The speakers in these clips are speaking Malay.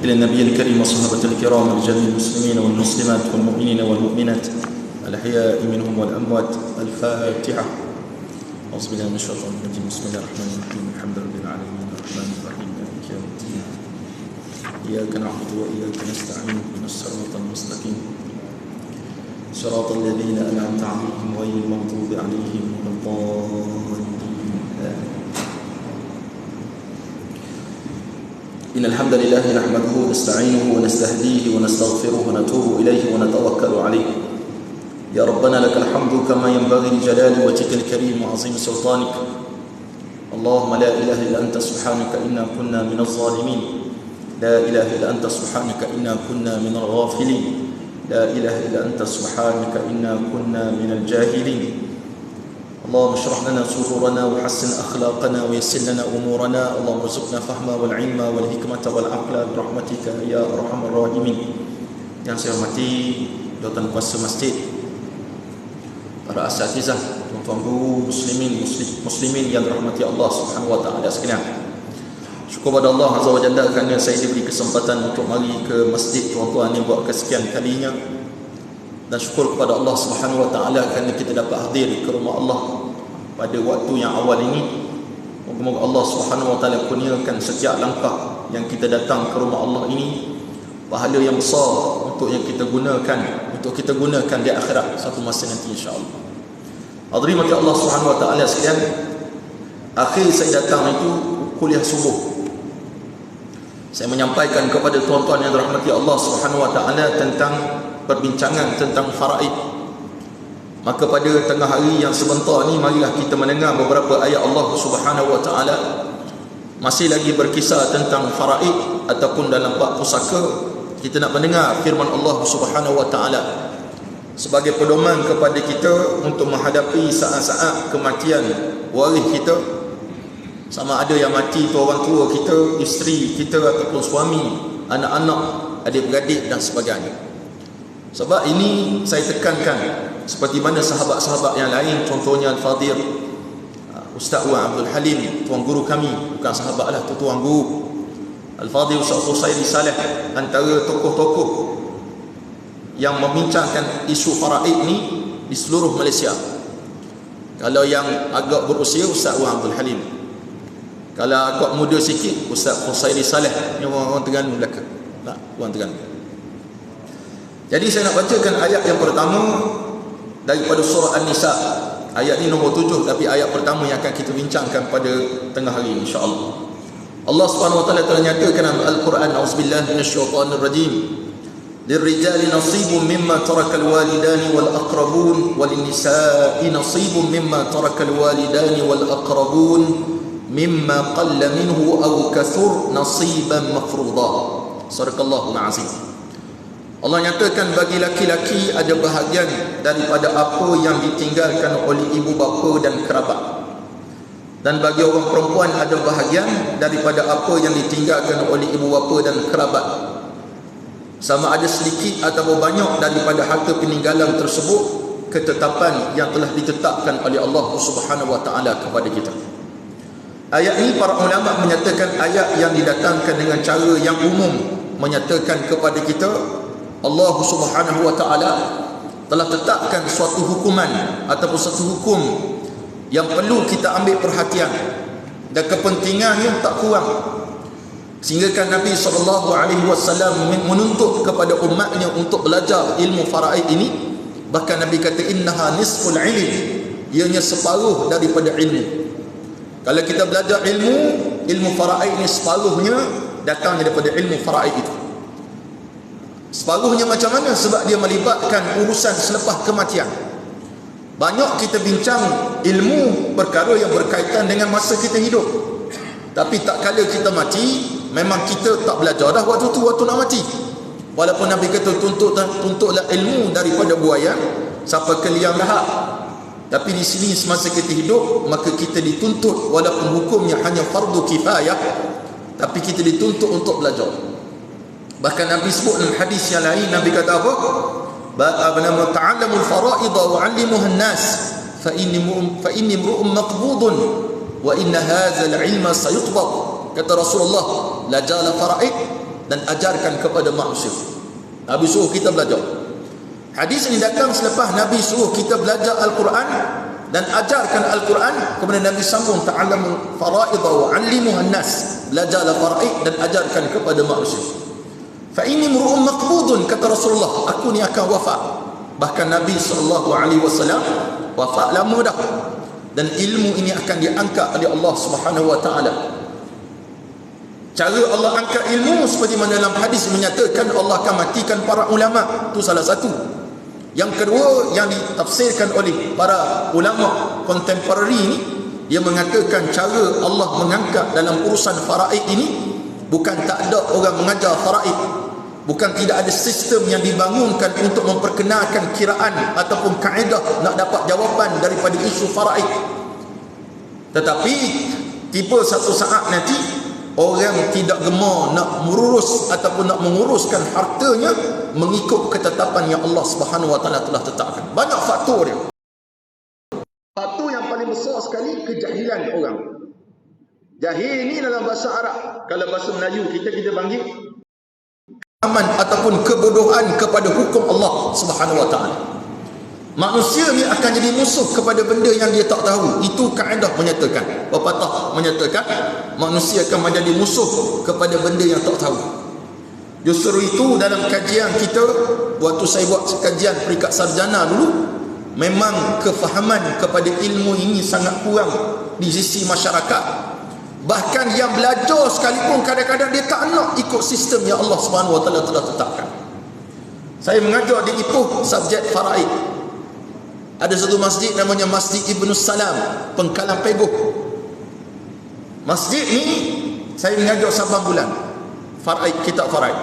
إلى النبي الكريم وصحبه الكرام لجميع المسلمين والمسلمات والمؤمنين والمؤمنات الأحياء منهم والأموات. الفاتحة. أعوذ بالله من الشيطان الرجيم. بسم الله الرحمن الرحيم. الحمد لله العالمين الرحمن الرحيم مالك يوم الدين. إياك نعبد وإياك نستعين اهدنا الصراط المستقيم صراط الذين أنعمت عليهم غير المغضوب عليهم ولا الضالين. إن الحمد لله نحمده ونستعينه ونستهديه ونستغفره ونتوب إليه ونتوكل عليه. يا ربنا لك الحمد كما ينبغي لجلال وجهك الكريم وعظيم سلطانك. اللهم لا إله إلا أنت سبحانك إنا كنا من الظالمين. لا إله إلا أنت سبحانك إنا كنا من الغافلين. لا إله إلا أنت سبحانك إنا كنا من الجاهلين. اللهم اشرح لنا صدورنا وحسن أخلاقنا ويسر لنا أمورنا. اللهم ارزقنا فهم والعلم والحكمة والعقل برحمتك يا أرحم الراحمين. Yang saya hormati Jawatan Kuasa Masjid, para asatizah, tuan-tuan guru, muslimin yang dirahmati Allah Subhanahu wa taala sekalian. Syukur pada Allah Azza wa Jalla kerana saya diberi kesempatan untuk mari ke masjid tuan-tuan yang buat kesekian kalinya. Dan syukur kepada Allah Subhanahu wa taala kerana kita dapat hadir ke rumah Allah pada waktu yang awal ini. Moga-moga Allah Subhanahu wa taala kurniakan setiap langkah yang kita datang ke rumah Allah ini pahala yang besar untuk yang kita gunakan di akhirat satu masa nanti insya-Allah. Hadirin mati Allah Subhanahu wa taala sekalian, akhir saya datang itu kuliah subuh. Saya menyampaikan kepada tuan-tuan yang dirahmati Allah Subhanahu wa taala tentang perbincangan tentang faraid. Maka pada tengah hari yang sebentar ni, marilah kita mendengar beberapa ayat Allah Subhanahu wa taala masih lagi berkisar tentang faraid, ataupun dalam bab pusaka kita nak mendengar firman Allah Subhanahu wa taala sebagai pedoman kepada kita untuk menghadapi saat-saat kematian waris kita, sama ada yang mati tu orang tua kita, isteri kita ataupun suami, anak-anak, adik-beradik dan sebagainya. Sebab ini saya tekankan, seperti mana sahabat-sahabat yang lain, contohnya Al-Fadhil Ustaz Wan Abdul Halim, tuan guru kami, bukan sahabat lah, tuan guru Al-Fadhil Ustaz Husaini Saleh, antara tokoh-tokoh yang membincangkan isu faraid ni di seluruh Malaysia. Kalau yang agak berusia, Ustaz Wan Abdul Halim. Kalau agak muda sikit, Ustaz Husaini Saleh, ni orang Terengganu belakang. Tak, orang Terengganu. Jadi saya nak bacakan ayat yang pertama daripada surah An-Nisa. Ayat ini nombor 7, tapi ayat pertama yang akan kita bincangkan pada tengah hari ini insya-Allah. Allah Subhanahu wa taala telah nyatakan dalam Al-Quran, auzubillahi minasyaitonir rajim. Lirrijali nasibun mimma tarakal walidani wal aqrabun walinnisa'i nasibun mimma tarakal walidani wal aqrabun mimma qalla minhu aw kathur nasiban mafruḍa. Sadaqallahul azim. Allah nyatakan bagi laki-laki ada bahagian daripada apa yang ditinggalkan oleh ibu bapa dan kerabat. Dan bagi orang perempuan ada bahagian daripada apa yang ditinggalkan oleh ibu bapa dan kerabat. Sama ada sedikit atau banyak daripada harta peninggalan tersebut, ketetapan yang telah ditetapkan oleh Allah Subhanahu wa taala kepada kita. Ayat ini para ulama menyatakan ayat yang didatangkan dengan cara yang umum, menyatakan kepada kita Allah Subhanahu wa taala telah tetapkan suatu hukuman ataupun satu hukum yang perlu kita ambil perhatian dan kepentingannya tak kurang, sehingga kan Nabi SAW menuntut kepada umatnya untuk belajar ilmu faraid ini. Bahkan Nabi kata innaha nisful ilm, ianya separuh daripada ilmu. Kalau kita belajar ilmu faraid ini, separuhnya datang daripada ilmu faraid itu. Separuhnya macam mana? Sebab dia melibatkan urusan selepas kematian. Banyak kita bincang ilmu perkara yang berkaitan dengan masa kita hidup, tapi tak kala kita mati, memang kita tak belajar dah waktu tu, waktu nak mati. Walaupun Nabi kata tuntutlah ilmu daripada buaya sampai ke liang lahat, tapi di sini semasa kita hidup, maka kita dituntut, walaupun hukumnya hanya fardu kifayah, tapi kita dituntut untuk belajar. Bahkan Nabi sebut dalam hadis yang lain, Nabi kata apa? Ta'allamul fara'idha wa 'allimuha an-nas fa inni imru'un maqbudun wa inna hadzal 'ilma sayutbad. Kata Rasulullah, belajarlah faraid dan ajarkan kepada manusia. Nabi suruh kita belajar. Hadis ini datang selepas Nabi suruh kita belajar Al-Quran dan ajarkan Al-Quran. Kemudian Nabi sambung, ta'allamul fara'idha wa 'allimuhan nas, belajarlah faraid dan ajarkan kepada manusia. Fa inni mru'un maqbudun, kata Rasulullah, aku ni akan wafat. Bahkan Nabi SAW wafat lama dah, dan ilmu ini akan diangkat oleh Allah Subhanahu wa taala. Cara Allah angkat ilmu seperti mana dalam hadis menyatakan Allah akan matikan para ulama, itu salah satu. Yang kedua yang ditafsirkan oleh para ulama contemporary ini, dia mengatakan cara Allah mengangkat dalam urusan faraid ini bukan tak ada orang mengajar faraid, bukan tidak ada sistem yang dibangunkan untuk memperkenalkan kiraan ataupun kaedah nak dapat jawapan daripada isu faraid. Tetapi tiba satu saat nanti orang tidak gemar nak merurus ataupun nak menguruskan hartanya mengikut ketetapan yang Allah Subhanahu wa taala telah tetapkan. Banyak faktor dia. Faktor yang paling besar sekali, kejahilan orang. Jahil ni dalam bahasa Arab, kalau bahasa Melayu kita panggil aman ataupun kebodohan kepada hukum Allah Subhanahu wa taala. Manusia ni akan jadi musuh kepada benda yang dia tak tahu. Itu kaedah menyatakan, pepatah menyatakan manusia akan menjadi musuh kepada benda yang tak tahu. Justru itu dalam kajian kita, waktu saya buat kajian peringkat sarjana dulu, memang kefahaman kepada ilmu ini sangat kurang di sisi masyarakat. Bahkan yang belajar sekalipun kadang-kadang dia tak nak ikut sistem yang Allah Subhanahu wa taala telah tetapkan. Saya mengajar di Ipoh subjek faraid. Ada satu masjid namanya Masjid Ibnu Salam, Pengkalan Pegoh. Masjid ni saya mengajar 8 bulan faraid, kitab faraid,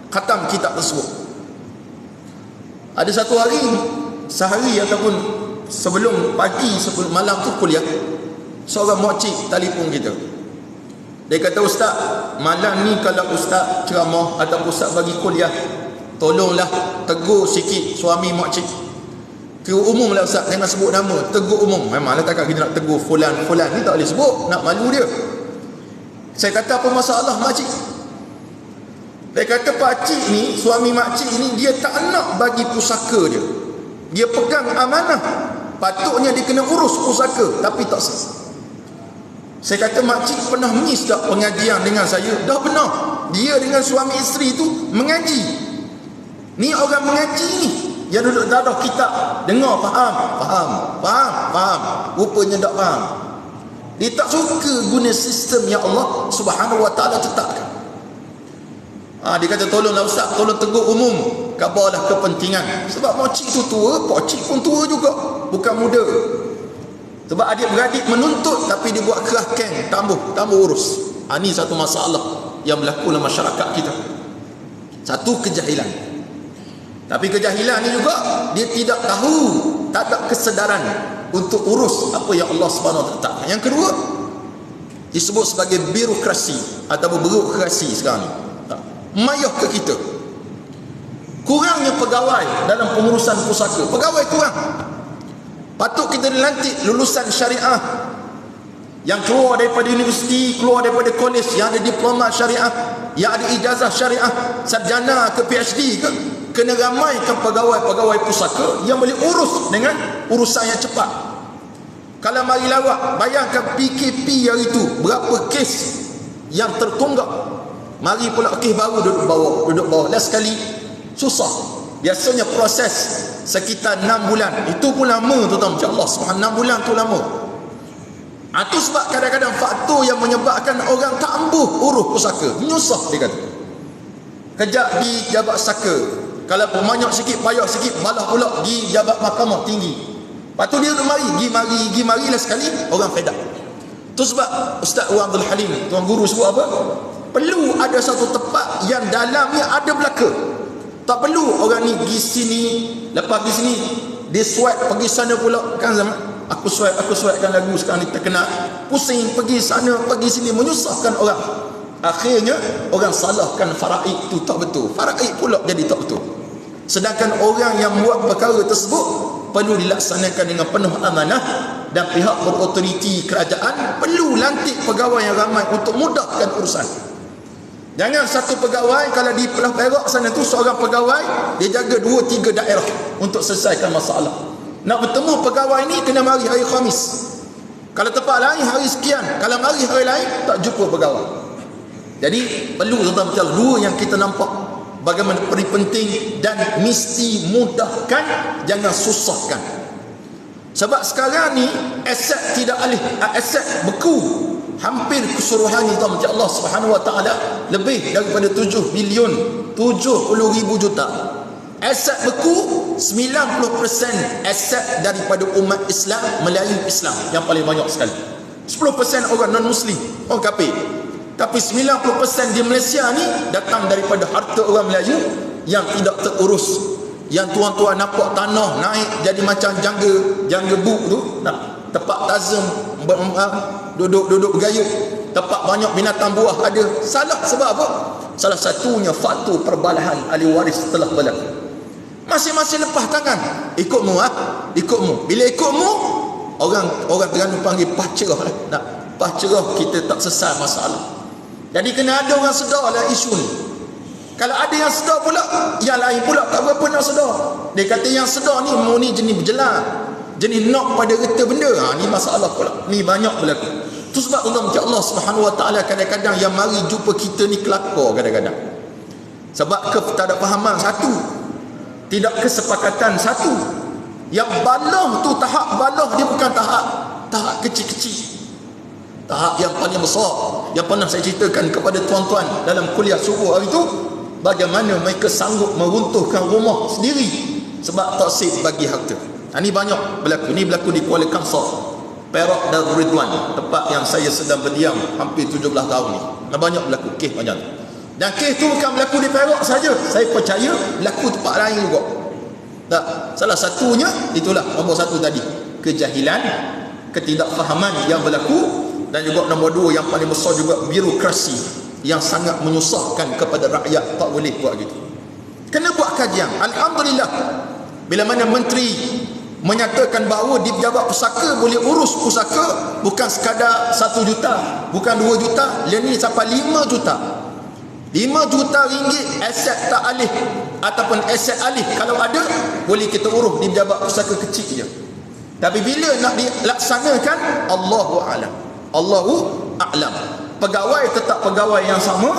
khatam kitab tersebut. Ada satu hari, sehari ataupun sebelum pagi, sebelum malam tu kuliah, seorang makcik telefon kita. Dia kata, "Ustaz, malam ni kalau ustaz ceramah ataupun ustaz bagi kuliah, tolonglah tegur sikit suami makcik. Tegur umum lah ustaz, jangan sebut nama, tegur umum." Memanglah takkan kita nak tegur fulan ni, tak boleh sebut, nak malu dia. Saya kata, "Apa masalah makcik?" Dia kata, "Pakcik ni, suami makcik ni, dia tak nak bagi pusaka dia. Dia pegang amanah, patutnya dia kena urus pusaka, tapi tak sah." Saya kata, "Makcik pernah miss tak pengajian dengan saya?" "Dah benar, dia dengan suami isteri tu mengaji. Ni orang mengaji ni, yang duduk dadah kitab, dengar faham. Rupanya tak faham. Dia tak suka guna sistem yang Allah Subhanahu wa taala tetapkan." Dia kata, "Tolonglah ustaz, tolong tegur umum, kabarlah kepentingan." Sebab makcik tu tua, pakcik pun tua juga, bukan muda. Sebab adik-beradik menuntut, tapi dia buat kerahkan, tambah urus. Ini satu masalah yang berlaku dalam masyarakat kita. Satu, kejahilan. Tapi kejahilan ni juga, dia tidak tahu, tak ada kesedaran untuk urus apa yang Allah Subhanahu wa taala tetapkan. Yang kedua, disebut sebagai birokrasi atau birokrasi sekarang ni. Mayah ke kita. Kurangnya pegawai dalam pengurusan pusaka. Pegawai kurang. Patut kita dilantik lulusan syariah yang keluar daripada universiti, keluar daripada kolej, yang ada diplomat syariah, yang ada ijazah syariah, sarjana ke PhD ke. Kena ramaikan pegawai-pegawai pusaka yang boleh urus dengan urusan yang cepat. Kalau mari lawak, bayangkan PKP hari itu, berapa kes yang tertunggak. Mari pula kes baru duduk bawah. Last sekali susah. Biasanya proses sekitar 6 bulan. Itu pun lama, tuan-tuan. Allah subhanahu, 6 bulan tu lama. Itu sebab kadang-kadang faktor yang menyebabkan orang tak ambuh urus pusaka. Menyusah dia kata. Kejap di jabat saka, kalau pemanyak sikit, payah sikit, malah pula di jabat mahkamah tinggi. Lepas tu dia pergi mari lah sekali, orang fed up. Tu sebab Ustaz Abdul Halim, tuan guru sebut apa? Perlu ada satu tempat yang dalamnya ada belaka. Tak perlu orang ni pergi sini, lepas pergi sini dia swipe pergi sana pula. Kan zaman aku swipekan lagu sekarang ni terkenal, pusing pergi sana pergi sini, menyusahkan orang. Akhirnya orang salahkan faraid itu tak betul, faraid pula jadi tak betul. Sedangkan orang yang buat perkara tersebut perlu dilaksanakan dengan penuh amanah, dan pihak berautoriti kerajaan perlu lantik pegawai yang ramai untuk mudahkan urusan. Jangan satu pegawai kalau di Pulau Perak sana tu seorang pegawai dia jaga 2-3 daerah untuk selesaikan masalah. Nak bertemu pegawai ni kena mari hari Khamis. Kalau tempat lain hari sekian, kalau mari hari lain tak jumpa pegawai. Jadi perlu tuan-tuan dua yang kita nampak bagaimana penting dan mesti mudahkan, jangan susahkan. Sebab sekarang ni aset tidak alih, aset beku hampir keseluruhannya tuan-tuan Allah Subhanahu Wa Taala lebih daripada 7 bilion 70,000 juta. Aset beku 90% aset daripada umat Islam, Melayu Islam yang paling banyak sekali. 10% orang non-muslim, orang kafir. Tapi 90% di Malaysia ni datang daripada harta orang Melayu yang tidak terurus. Yang tuan-tuan nampak tanah naik jadi macam jangga buk tu, nak tempat tazam duduk bergayut, tempat banyak binatang buah ada. Salah sebab apa? Salah satunya faktor perbalahan ahli waris telah berlaku. Masing-masing lepas tangan, ikutmu ikutmu. Bila ikutmu, orang Terengganu panggil pacerah lah. Nak pacerah kita tak selesai masalah. Jadi kena ada orang sedarlah isu ni. Kalau ada yang sedar pula, yang lain pula tak berapa nak sedar. Dia kata yang sedar ni ni jenis berjelas, jenis nak pada reta benda. Ni masalah pula. Ni banyak berlaku. Tu sebab Allah Subhanahu Wa Taala kadang-kadang yang mari jumpa kita ni kelakar kadang-kadang. Sebab ketidakfahaman satu, tidak kesepakatan satu. Yang balah tu, tahap balah dia bukan tahap kecil-kecil. Tahap yang paling besar yang pernah saya ceritakan kepada tuan-tuan dalam kuliah subuh hari tu, bagaimana mereka sanggup meruntuhkan rumah sendiri sebab taksib bagi harta. Ini banyak berlaku. Ini berlaku di Kuala Kangsar, Perak dan Ridwan, tempat yang saya sedang berdiam hampir 17 tahun ni. Banyak berlaku kes macam tu. Dan kes tu bukan berlaku di Perak saja. Saya percaya berlaku tempat lain juga. Tak, salah satunya itulah nombor satu tadi, kejahilan, ketidakfahaman yang berlaku. Dan juga nombor dua yang paling besar juga, birokrasi yang sangat menyusahkan kepada rakyat. Tak boleh buat gitu. Kena buat kajian. Alhamdulillah, bila mana menteri menyatakan bahawa di pejabat pusaka boleh urus pusaka bukan sekadar 1 juta, bukan 2 juta, yang ni sampai 5 juta. 5 juta ringgit aset tak alih ataupun aset alih kalau ada, boleh kita urus di pejabat pusaka kecil je. Tapi bila nak dilaksanakan, Allahu a'lam. Allahu a'lam. Pegawai tetap pegawai yang sama,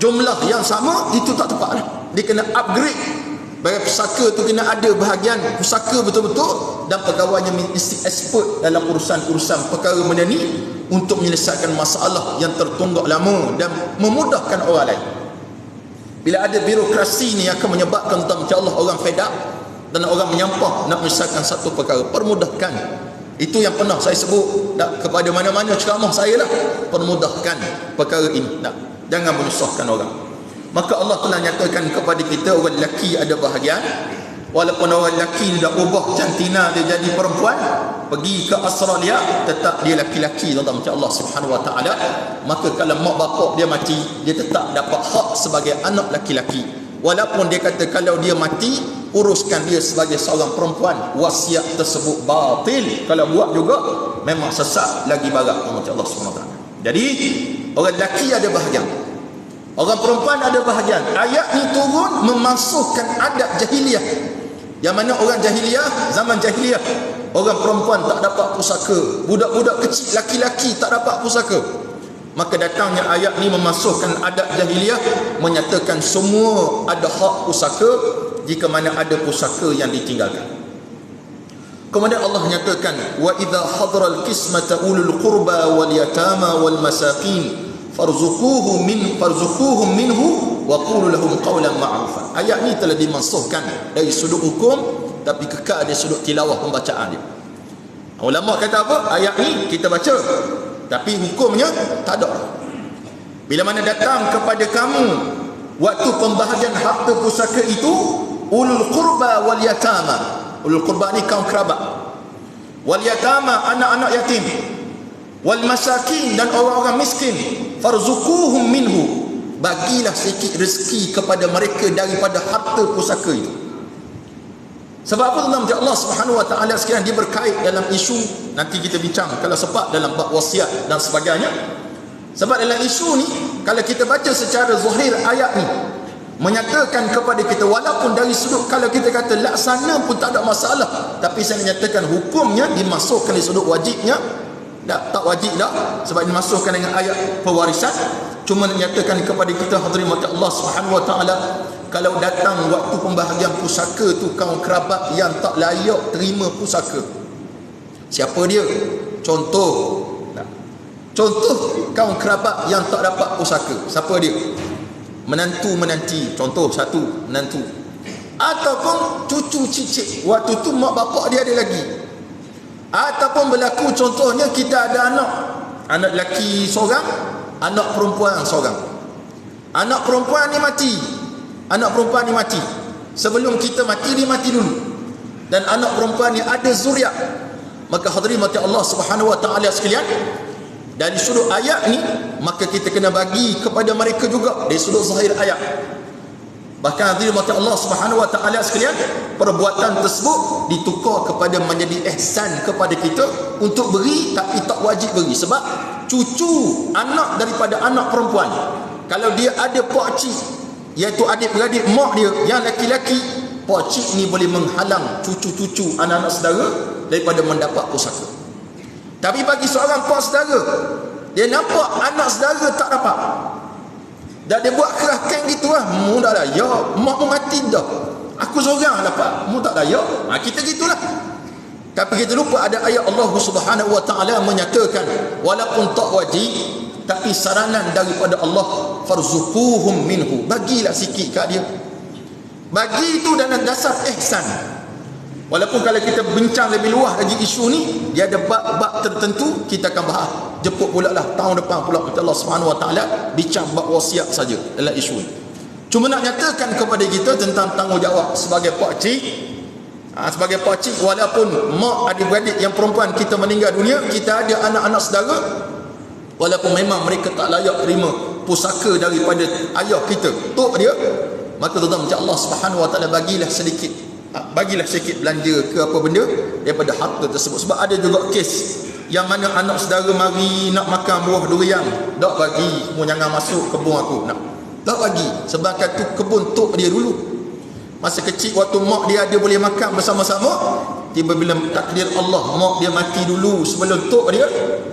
jumlah yang sama, itu tak tepat. Dia kena upgrade. Bagi pusaka tu kena ada bahagian pusaka betul-betul, dan pegawainya mesti expert dalam urusan-urusan perkara benda ni untuk menyelesaikan masalah yang tertunggak lama dan memudahkan orang lain. Bila ada birokrasi ni akan menyebabkan Allah orang fed up dan orang menyampah nak menyelesaikan satu perkara. Permudahkan. Itu yang pernah saya sebut kepada mana-mana ceramah saya lah. Permudahkan perkara ini. Jangan menyusahkan orang. Maka Allah telah nyatakan kepada kita, orang lelaki ada bahagian. Walaupun orang lelaki dah ubah jantina dia jadi perempuan, pergi ke Australia, tetap dia lelaki-lelaki, tuan-tuan, Allah Subhanahu Wa Taala. Maka kalau mak bapak dia mati, dia tetap dapat hak sebagai anak lelaki-lelaki. Walaupun dia kata kalau dia mati, uruskan dia sebagai seorang perempuan, wasiat tersebut batil. Kalau buat juga memang sesat lagi barat, Allah Subhanahu Wa Taala. Jadi orang lelaki ada bahagian, orang perempuan ada bahagian. Ayat ni turun memasukkan adat jahiliah, yang mana orang jahiliah, zaman jahiliah, orang perempuan tak dapat pusaka, budak-budak kecil laki-laki tak dapat pusaka. Maka datangnya ayat ni memasukkan adat jahiliah, menyatakan semua ada hak pusaka jika mana ada pusaka yang ditinggalkan. Kemudian Allah nyatakan, wa idza hadral qismata ulul qurba wal yatama wal masakin farzuquhum minhu wa qulu lahum qawlan ma'rufa. Ayat ni telah dimansuhkan dari sudut hukum, tapi kekal dari sudut tilawah pembacaan dia. Ulama kata apa? Ayat ni kita baca, tapi hukumnya tak ada. Bila mana datang kepada kamu waktu pembahagian harta pusaka itu, ulul qurba wal yatama. Ulul qurba ni kaum kerabat. Wal yatama, anak-anak yatim. Wal masakin, dan orang-orang miskin. Farzuquhum minhu, bagilah sedikit rezeki kepada mereka daripada harta pusaka itu. Sebab apa tuan-tuan? Allah Subhanahu Wa Taala sekalian, dia berkait dalam isu, nanti kita bincang kalau sempat dalam bab wasiat dan sebagainya. Sebab dalam isu ni kalau kita baca secara zahir ayat ni menyatakan kepada kita, walaupun dari sudut kalau kita kata laksana pun tak ada masalah, tapi saya menyatakan hukumnya dimasukkan dari sudut wajibnya, tak wajib dah, sebab dimasukkan dengan ayat pewarisan. Cuma menyatakan kepada kita, hadirin mati Allah Subhanahu wa taala, kalau datang waktu pembahagian pusaka tu kaum kerabat yang tak layak terima pusaka, siapa dia? Contoh kaum kerabat yang tak dapat pusaka, siapa dia? Menantu-menanti, contoh satu menantu, ataupun cucu cicit, waktu tu mak bapak dia ada lagi, ataupun berlaku contohnya kita ada anak lelaki seorang, anak perempuan seorang. Anak perempuan ni mati, sebelum kita mati dia mati dulu, dan anak perempuan ni ada zuriat. Maka hadirin mati Allah Subhanahu wa taala sekalian, dari sudut ayat ni maka kita kena bagi kepada mereka juga dari sudut zahir ayat. Bahkan hadirin mati Allah Subhanahu wa taala sekalian, perbuatan tersebut ditukar kepada menjadi ihsan kepada kita untuk beri, tapi tak wajib beri. Sebab cucu anak daripada anak perempuan, kalau dia ada pakcik, iaitu adik-beradik mak dia yang laki-laki, pakcik ni boleh menghalang cucu-cucu anak-anak saudara daripada mendapat pusaka. Tapi bagi seorang pak saudara, dia nampak anak saudara tak dapat, dah dia buat kerahkan gitu lah, mu tak layak, mak mu mati dah, aku seorang dapat, mu tak layak. Kita gitulah. Tapi kita lupa ada ayat Allah Subhanahu wa taala menyatakan, walaupun tak wajib, tapi saranan daripada Allah, farzuquhum minhu, bagilah sikit kat dia. Bagi itu dalam dasar ihsan. Walaupun kalau kita bincang lebih luas lagi isu ni, dia ada bab-bab tertentu, kita akan bahas. Jemput pula lah tahun depan pula Allah Subhanahu wa taala bincang bab wasiat saja dalam isu ni. Cuma nak nyatakan kepada kita tentang tanggungjawab sebagai pakcik. Sebagai pakcik, walaupun mak adik-beradik yang perempuan kita meninggal dunia, kita ada anak-anak saudara, walaupun memang mereka tak layak terima pusaka daripada ayah kita, tok dia, maka tuan-tuan macam Allah Subhanahu wa taala bagilah sikit belanja ke apa benda daripada harta tersebut. Sebab ada juga kes yang mana anak saudara mari nak makan buah durian, tak bagi, mu jangan masuk kebun aku, tak bagi, sebab tu kebun tok dia dulu. Masa kecil waktu mak dia ada boleh makan bersama-sama, tiba bila takdir Allah mak dia mati dulu sebelum tok dia,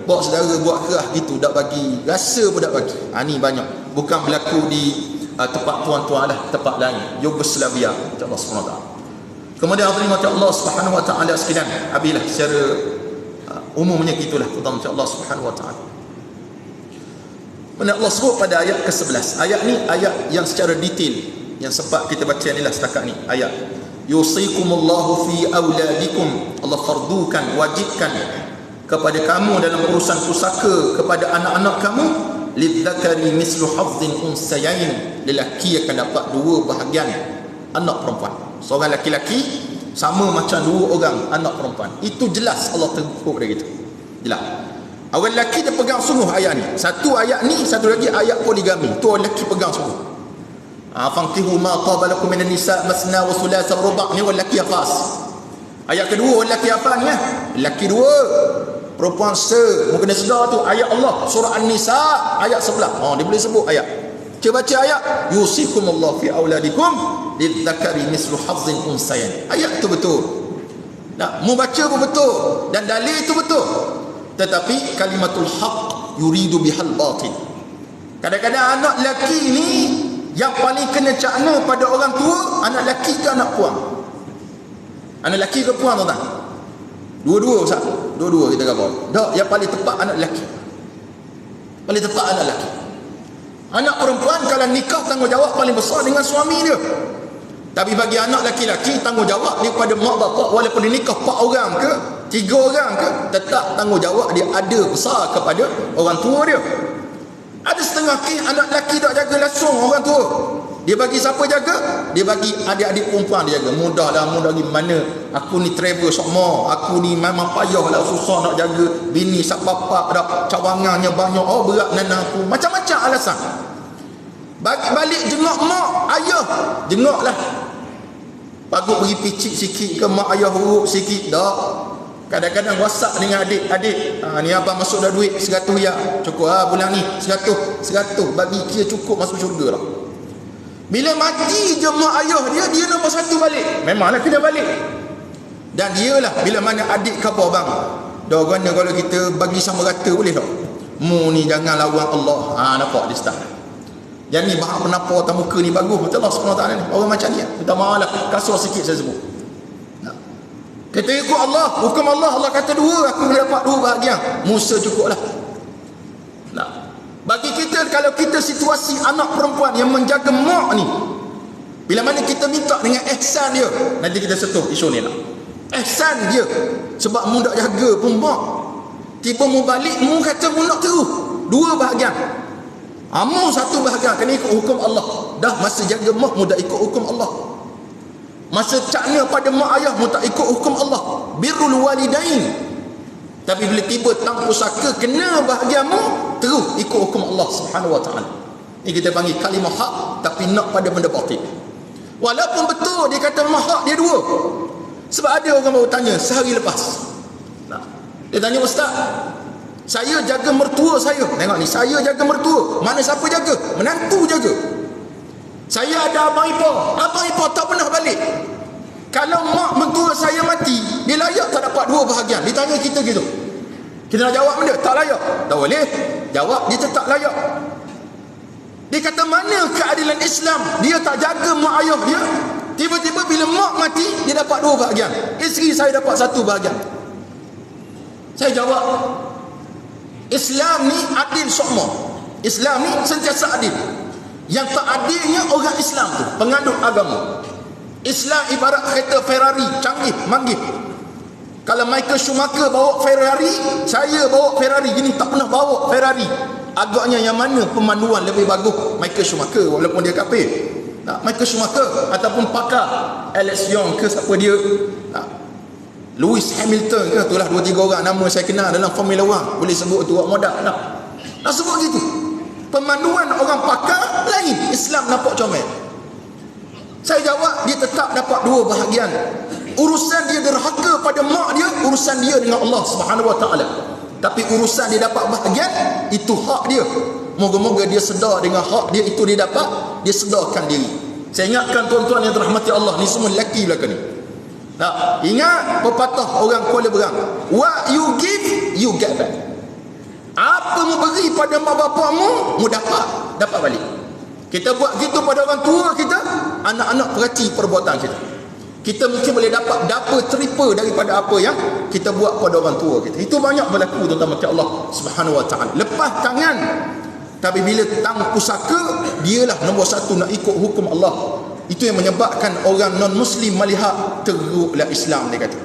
bawa saudara buat kerah gitu, tak bagi, rasa pun tak bagi. Ni banyak, bukan berlaku di tempat tuan-tuan lah, tempat lain, Yugoslavia, insya-Allah SWT. Kemudian hadirin Allah Subhanahu wa taala sekalian, habislah secara umumnya gitulah tuan-tuan Allah Subhanahu wa taala. Allah sebut pada ayat ke-11. Ayat ni ayat yang secara detail yang sempat kita baca ni lah setakat ni. Ayat yusikumullahu fi auladikum, Allah fardukan, wajibkan kepada kamu dalam urusan pusaka kepada anak-anak kamu, lidzakari mislu hafdhin unsayain, lelaki akan dapat dua bahagian anak perempuan. Seorang laki-laki sama macam dua orang anak perempuan. Itu jelas Allah tegur pada kita. Jelas. Orang lelaki dia pegang sungguh ayat ni. Satu ayat ni, satu lagi ayat poligami. Tu orang lelaki pegang sungguh. Fankihu ma taba lakum minan nisa masna wa thulatha wa ruba', ni orang lelaki hafaz. Ayat kedua orang lelaki apa ni? Lelaki dua, perempuan se. Mungkin kena sedar tu ayat Allah surah An-Nisa ayat 11. Dia boleh sebut ayat. Cuba baca ayat yusikumullahu fi auladikum lidzakari mislu hazzin unsayain. Ayat tu betul. Mu baca pun betul dan dalil tu betul. Tetapi kalimatul haq yuridu bihal batil. Kadang-kadang anak lelaki ni yang paling kena cakna pada orang tua, anak lelaki ke anak puan? Anak lelaki ke puan tuan-tuan? Dua-dua Ustaz. Dua-dua kita kata. Tak, yang paling tepat anak lelaki. Paling tepat anak lelaki. Anak perempuan kalau nikah tanggungjawab paling besar dengan suami dia. Tapi bagi anak lelaki-lelaki tanggungjawab dia pada mak bapak, walaupun dia nikah 4 orang ke 3 orang ke, tetap tanggungjawab dia ada besar kepada orang tua dia. Ada setengah kes anak lelaki tak jaga langsung orang tua. Dia bagi siapa jaga? Dia bagi adik-adik perempuan dia jaga. Mudahlah, mudah gimana? Aku ni travel sokmo, aku ni memang payahlah, susah nak jaga bini sak bapak dah, cawangannya banyak, berat nana aku. Macam-macam alasan. Balik jenguk mak, ayah, jenguklah. Bagus bagi picit sikit ke mak ayah huruk sikit, tak. Kadang-kadang WhatsApp dengan adik-adik, ni abang masuk dah duit 100 ya. Cukup bulan ni 100 bagi kira cukup masuk syurga lah. Bila mati je mak ayah dia nombor 1 balik. Memanglah kena balik. Dan dialah bila mana adik khabar bang. Dah gana kalau kita bagi sama rata boleh tak? Mu ni jangan lawan Allah. Nampak dia start. Yang ni bahak penapa atas muka ni bagus. Betul Allah SWT ni. Orang macam ni. Minta maaf lah. Kasar sikit saya sebut. Kita ikut Allah, hukum Allah. Allah kata 2, aku boleh dapat 2 bahagian. Musa cukup lah. Bagi kita, kalau kita situasi anak perempuan yang menjaga mak ni, bila mana kita minta dengan ihsan dia, nanti kita sentuh isu ni lah. Ihsan dia, sebab mu nak jaga pun mak. Tiba mu balik, mu kata mu nak terus 2 bahagian. Mu 1 bahagian, kena ikut hukum Allah. Dah masa jaga mak, mu dah ikut hukum Allah. Masa cakna pada mak ayah, mu tak ikut hukum Allah. Birrul walidain. Tapi bila tiba tang pusaka, kena bahagiamu, terus ikut hukum Allah Subhanahu wa ta'ala. Ini kita panggil kalimah hak, tapi nak pada benda batil. Walaupun betul dia kata mak hak dia 2. Sebab ada orang baru tanya sehari lepas. Dia tanya, ustaz, saya jaga mertua saya. Tengok ni, saya jaga mertua. Mana siapa jaga? Menantu jaga. Saya ada abang ipar tak pernah balik. Kalau mak mentua saya mati, dia layak tak dapat 2 bahagian? Ditanya kita gitu. Kita nak jawab benda? Tak layak. Tak boleh. Jawab, dia tetap layak. Dia kata, mana keadilan Islam? Dia tak jaga mak ayah dia. Tiba-tiba bila mak mati, dia dapat 2 bahagian. Isteri saya dapat 1 bahagian. Saya jawab, Islam ni adil sokmo. Islam ni sentiasa adil. Yang tak adilnya orang Islam tu, penganut agama. Islam ibarat kereta Ferrari, canggih, manggih. Kalau Michael Schumacher bawa Ferrari, saya bawa Ferrari, gini tak pernah bawa Ferrari. Agaknya yang mana pemanduan lebih bagus? Michael Schumacher, walaupun dia kafir. Michael Schumacher ataupun pakar Alex Young ke siapa dia, Lewis Hamilton ke, itulah 2-3 orang nama saya kenal dalam Formula 1. Boleh sebut tu, orang modak nak sebut gitu. Pemanduan orang pakar lain. Islam nampak comel. Saya jawab, dia tetap dapat 2 bahagian. Urusan dia derhaka pada mak dia, urusan dia dengan Allah Subhanahu wa ta'ala. Tapi urusan dia dapat bahagian, itu hak dia. Moga-moga dia sedar dengan hak dia itu dia dapat, dia sedarkan diri. Saya ingatkan tuan-tuan yang dirahmati Allah, ni semua lelaki belakang ni. Ingat pepatah orang Kuala Berang, what you give, you get back. Apa mu beri pada mak bapamu, mu dapat balik. Kita buat gitu pada orang tua kita, anak-anak perhati perbuatan kita. Kita mungkin boleh dapat double triple daripada apa yang kita buat pada orang tua kita. Itu banyak berlaku tuan-tuan mati Allah Subhanahu wa ta'ala. Lepas tangan, tapi bila tang pusaka, dialah nombor 1 nak ikut hukum Allah. Itu yang menyebabkan orang non-Muslim melihat teruklah Islam, dia kata.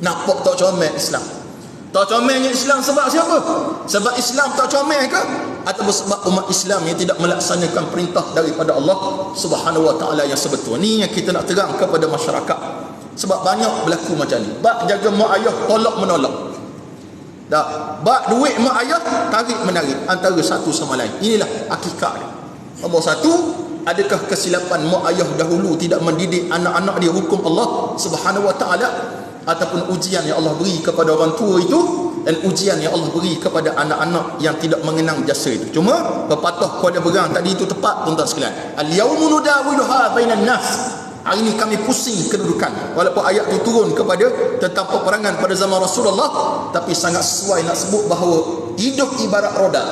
Nampak tak comel Islam. Tak comelnya Islam sebab siapa? Sebab Islam tak comel ke? Atau sebab umat Islam yang tidak melaksanakan perintah daripada Allah Subhanahu wa ta'ala yang sebetul. Ni yang kita nak terang kepada masyarakat. Sebab banyak berlaku macam ni. Bak jaga mak ayah, tolak menolak. Bak duit mak ayah, tarik menarik antara satu sama lain. Inilah hakikat dia. Nombor 1, adakah kesilapan mak ayah dahulu tidak mendidik anak-anak dia hukum Allah Subhanahu wa ta'ala, ataupun ujian yang Allah beri kepada orang tua itu, dan ujian yang Allah beri kepada anak-anak yang tidak mengenang jasa itu. Cuma pepatah Kuala Berang tadi itu tepat tuan-tuan sekalian. Al-yawmu nudawiluha bainan nas. Hari ini kami pusing kedudukan. Walaupun ayat itu turun kepada tentang peperangan pada zaman Rasulullah, tapi sangat sesuai nak sebut bahawa hidup ibarat roda.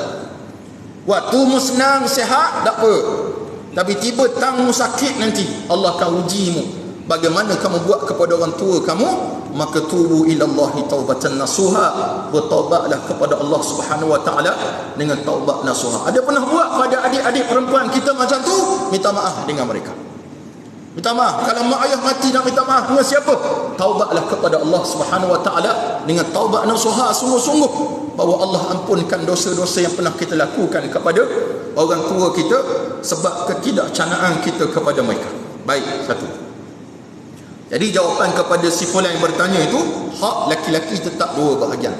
Waktu mu senang sihat tak apa, tapi tiba tangmu sakit nanti, Allah akan ujimu. Bagaimana kamu buat kepada orang tua kamu, maka tubu ilallahi taubatan nasuha, bertaubatlah kepada Allah Subhanahu wa ta'ala dengan taubat nasuha. Ada pernah buat pada adik-adik perempuan kita macam tu, minta maaf dengan mereka. Minta maaf. Kalau mak ayah mati nak minta maaf dengan siapa? Taubatlah kepada Allah Subhanahu wa ta'ala dengan taubat nasuha, sungguh-sungguh, bahawa Allah ampunkan dosa-dosa yang pernah kita lakukan kepada orang tua kita sebab ketidakcanaan kita kepada mereka. Baik, 1. Jadi jawapan kepada si fulan yang bertanya itu, hak laki-laki tetap 2 bahagian.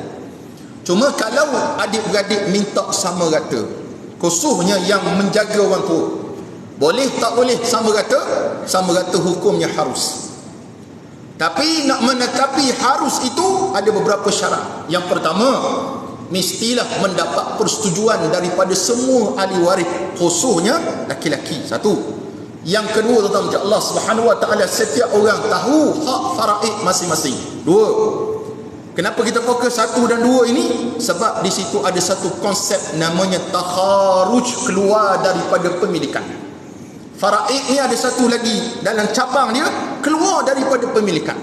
Cuma kalau adik-beradik minta sama rata, khususnya yang menjaga orang tua, boleh tak boleh sama rata? Sama rata hukumnya harus. Tapi nak menetapi harus itu ada beberapa syarat. Yang pertama, mestilah mendapat persetujuan daripada semua ahli waris, khususnya laki-laki. Satu. Yang kedua, tuan-tuan, Allah Subhanahu wa taala setiap orang tahu hak faraid masing-masing. Dua. Kenapa kita fokus satu dan dua ini? Sebab di situ ada satu konsep namanya takharuj, keluar daripada pemilikan. Faraid ni ada satu lagi dalam cabang dia, keluar daripada pemilikan.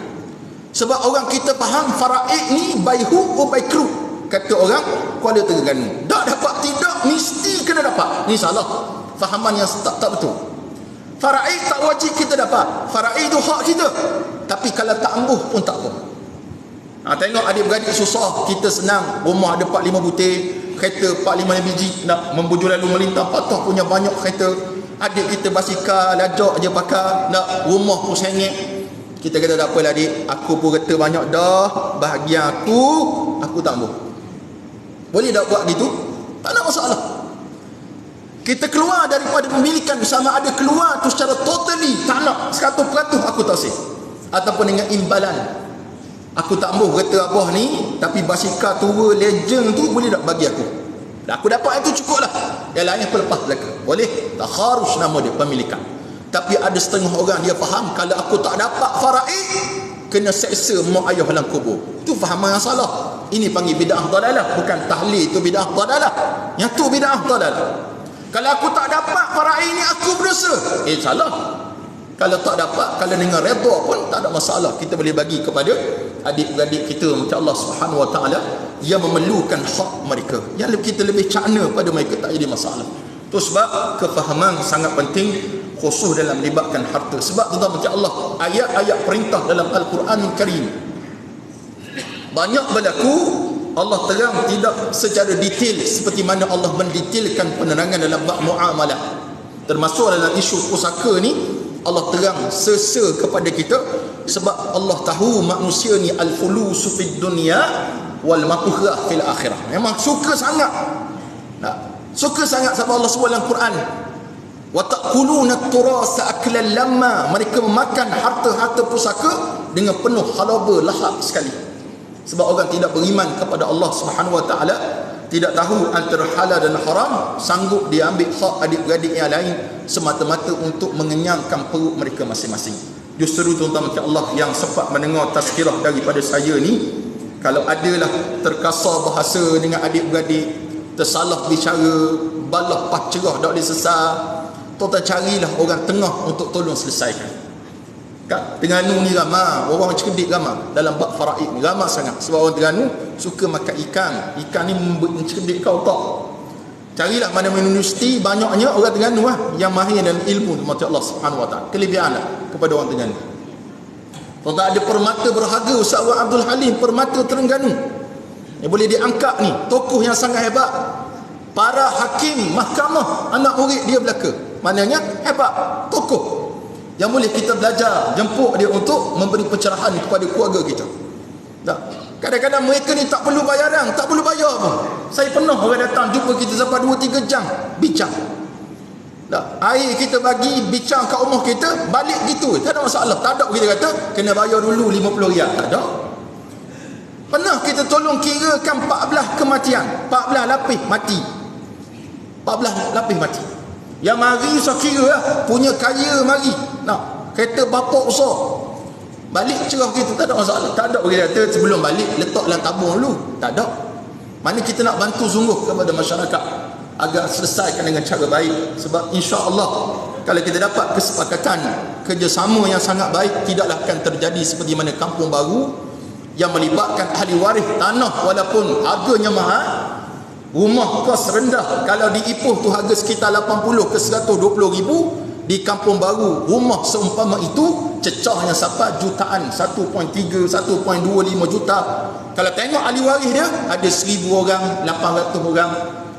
Sebab orang kita faham faraid ni by hook or by crook. Kata orang Kuala Terengganu, tak dapat tidak mesti kena dapat. Ni salah, fahaman yang tak betul. Faraid tak wajib kita dapat. Faraid tu hak kita. Tapi kalau tak ambuh pun tak apa. Tengok adik-beradik susah, kita senang. Rumah ada 4-5 butir, kereta 4-5 biji, nak membuju lalu melintang patah punya banyak kereta. Adik kita basikal, lajak je pakai, nak rumah pun sengit. Kita kata tak apalah adik, aku pun kereta banyak dah, bahagian aku tak ambuh. Boleh tak buat gitu? Tak ada masalah. Kita keluar daripada pemilikan, sama ada keluar tu secara totally, tak nak 100% aku tak sih. Ataupun dengan imbalan, aku tak ambuh kereta abah ni, tapi basikal tua legend tu boleh tak bagi aku? Aku dapat itu cukup lah. Yang lain aku lepas belaka. Boleh? Takharus nama dia, pemilikan. Tapi ada setengah orang dia faham, kalau aku tak dapat faraid, kena seksa mak ayah dalam kubur. Itu fahaman yang salah. Ini panggil bid'ah dalalah. Bukan tahlil, itu bid'ah dalalah. Yang tu bid'ah dalalah. Kalau aku tak dapat faraid ni, aku berdosa. Salah. Kalau tak dapat, kalau dengan redha pun tak ada masalah. Kita boleh bagi kepada adik-beradik kita macam Allah Subhanahu wa taala yang memerlukan hak mereka. Yang kita lebih cakna pada mereka, tak jadi masalah. Itu sebab kefahaman sangat penting, khusus dalam melibatkan harta. Sebab tuan-tuan macam Allah, ayat-ayat perintah dalam Al-Quran Karim banyak berlaku, Allah terang tidak secara detail seperti mana Allah mendetailkan penerangan dalam bab muamalah. Termasuk dalam isu pusaka ni, Allah terang sesa kepada kita. Sebab Allah tahu manusia ni al-fulusu fid dunya wal makuhrah fil akhirah. Memang suka sangat. Suka sangat sebab Allah sebut dalam Quran, wa ta'kuluna at-turasa aklan lamma. Mereka memakan harta-harta pusaka dengan penuh halaba, lahap sekali. Sebab orang tidak beriman kepada Allah Subhanahu wa taala, tidak tahu antara halal dan haram, sanggup dia ambil hak adik-beradik yang lain semata-mata untuk mengenyangkan perut mereka masing-masing. Justru tuan-tuan macam Allah yang sempat mendengar tazkirah daripada saya ni, kalau adalah terkasar bahasa dengan adik-beradik, tersalah bicara, balah pacerah tak boleh sesat, tuan-tuan carilah orang tengah untuk tolong selesaikan. Kat Terengganu ni ramai orang cerdik, ramai dalam bab faraid ni, ramai sangat. Sebab orang Terengganu suka makan ikan. Ikan ni mencerdik kau tak. Carilah mana-mana universiti, banyaknya orang Terengganu yang mahir dalam ilmu macam Allah Subhanahu wa taala. Kelebihan kepada orang Terengganu. Tuan-tuan ada permata berharga Ustaz Abdul Halim, permata Terengganu, yang boleh diangkat ni, tokoh yang sangat hebat. Para hakim mahkamah anak murid dia belaka. Maknanya hebat, tokoh yang boleh kita belajar, jemput dia untuk memberi pencerahan kepada keluarga kita. Kadang-kadang mereka ni tak perlu bayaran, tak perlu bayar pun. Saya pernah orang datang jumpa kita sampai 2-3 jam bincang. Air kita bagi, bincang kat rumah kita, balik gitu, tak ada masalah. Tak ada kita kata kena bayar dulu 50 riyal, tak ada. Pernah kita tolong kirakan 14 kematian, 14 lapis mati, 14 lapis mati. Yang mari saya kira punya kaya mari, kereta bapak besar, balik cerah gitu, tak ada masalah. Tak ada orang kata sebelum balik letak dalam tabung dulu, tak ada. Mana kita nak bantu sungguh kepada masyarakat agar selesaikan dengan cara baik. Sebab insya-Allah kalau kita dapat kesepakatan kerjasama yang sangat baik, tidaklah akan terjadi seperti mana kampung baru yang melibatkan ahli waris tanah, walaupun harganya mahal, rumah kos rendah. Kalau di Ipoh tu harga sekitar 80 ke 120 ribu. Di kampung baru rumah seumpama itu cecahnya sampai jutaan, 1.3, 1.25 juta. Kalau tengok ahli waris dia ada 1000 orang, 800 orang.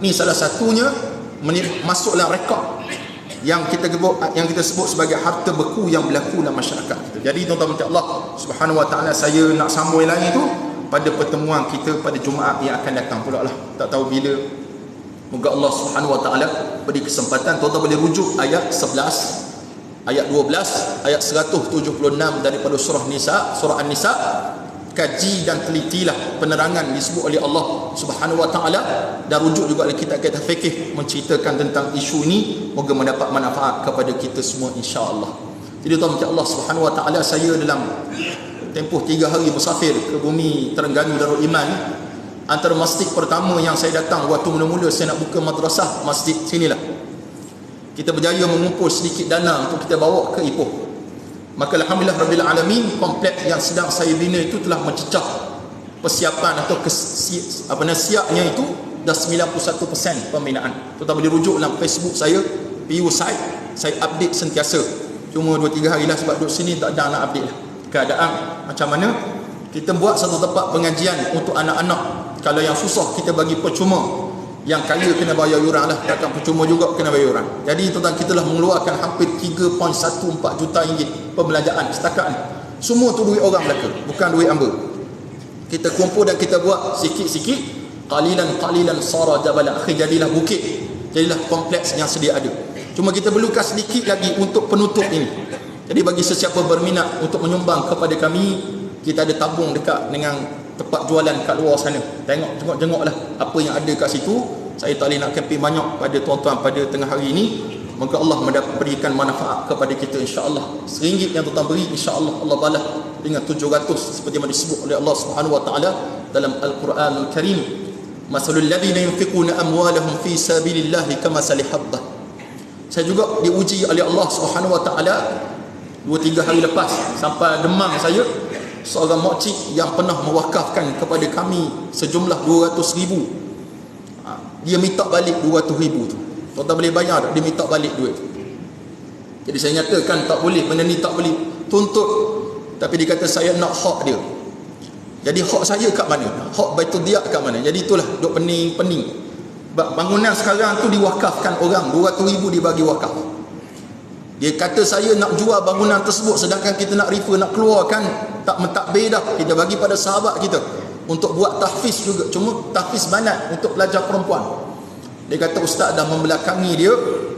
Ni salah satunya masuk dalam rekod yang kita sebut sebagai harta beku yang berlaku dalam masyarakat kita. Jadi tuan-tuan minta Allah Subhanahu wa taala, saya nak sambung lagi tu pada pertemuan kita pada Jumaat yang akan datang pula lah. Tak tahu bila. Moga Allah Subhanahu wa taala beri kesempatan tuan-tuan boleh rujuk ayat 11 ayat 12, ayat 176 daripada surah An-Nisa. Kaji dan telitilah penerangan disebut oleh Allah Subhanahu wa taala, dan rujuk juga oleh kitab-kitab fikih menceritakan tentang isu ini. Moga mendapat manfaat kepada kita semua insya-Allah. Jadi tuan-tuan Allah Subhanahu wa taala, saya dalam tempoh 3 hari musafir ke bumi Terengganu Darul Iman. Antara masjid pertama yang saya datang waktu mula-mula saya nak buka madrasah, masjid sinilah. Kita berjaya mengumpul sedikit dana untuk kita bawa ke Ipoh. Maka alhamdulillah rabbil alamin, kompleks yang sedang saya bina itu telah mencecah persiapan atau siapnya itu dah 91% pembinaan. Tuan-tuan boleh rujuk dalam Facebook saya, PU site, saya update sentiasa. Cuma 2-3 hari lah sebab duduk sini tak ada nak update lah keadaan macam mana. Kita buat satu tempat pengajian untuk anak-anak. Kalau yang susah kita bagi percuma, yang kaya kena bayar yuran lah, takkan percuma juga kena bayar yuran. Jadi tuan-tuan, kita telah mengeluarkan hampir 3.14 juta ringgit pembelanjaan setakat ni. Semua tu duit orang Melaka, bukan duit hamba. Kita kumpul dan kita buat sikit-sikit, qalilan sara jabal akhi, jadilah bukit, jadilah kompleks yang sedia ada. Cuma kita perlukan sedikit lagi untuk penutup ini. Jadi bagi sesiapa berminat untuk menyumbang kepada kami, kita ada tabung dekat dengan tempat jualan kat luar sana. Tengok-tengoklah apa yang ada kat situ. Saya tak boleh nak kempen banyak pada tuan-tuan pada tengah hari ini. Moga Allah berikan manfaat kepada kita insya-Allah. RM1 yang tuan-tuan beri, insya-Allah Allah balas dengan 700 seperti yang disebut oleh Allah Subhanahu wa taala dalam Al-Quranul Karim. Masalul ladzina yunfiquna amwalahum fi sabilillahi kamathali habbah. Saya juga diuji oleh Allah Subhanahu wa taala 2-3 hari lepas sampai demam saya, seorang makcik yang pernah mewakafkan kepada kami sejumlah 200,000. Dia minta balik 200,000 tu. Tuan-tuan boleh bayar tak dia minta balik duit tu? Jadi saya nyatakan tak boleh, benda ni tak boleh tuntut. Tapi dia kata saya nak hak dia. Jadi hak saya kat mana? Hak Baitul Diyak kat mana? Jadi itulah duk pening-pening. Bangunan sekarang tu diwakafkan orang, 200,000 dibagi wakaf. Dia kata saya nak jual bangunan tersebut, sedangkan kita nak refer, nak keluarkan tak mentadbir dah. Kita bagi pada sahabat kita untuk buat tahfiz juga, cuma tahfiz banat untuk pelajar perempuan. Dia kata ustaz dah membelakangi dia,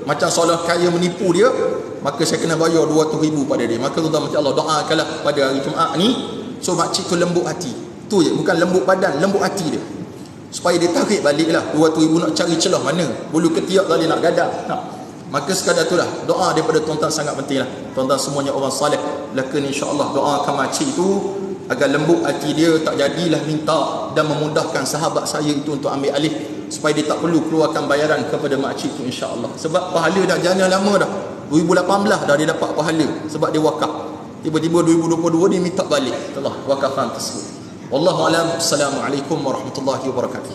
macam seolah kaya menipu dia, maka saya kena bayar 200,000 pada dia. Maka tuan-tuan macam Allah doakanlah pada hari Jumaat ni, so makcik tu lembut hati. Tu je, bukan lembut badan, lembut hati dia. Supaya dia tarik baliklah 200,000 nak cari celah mana. Bulu ketiak tadi nak gadah. Maka sekadar itulah, doa daripada tuan-tuan sangat penting lah. Tuan-tuan semuanya orang salih, lakukan insya-Allah doakan makcik tu agar lembut hati dia, tak jadilah minta, dan memudahkan sahabat saya itu untuk ambil alih supaya dia tak perlu keluarkan bayaran kepada makcik tu insya-Allah. Sebab pahala dah jana lama dah. 2018 dah dia dapat pahala sebab dia wakaf. Tiba-tiba 2022 dia minta balik telah wakafan tersebut. Wallahu a'lam. Assalamualaikum warahmatullahi wabarakatuh.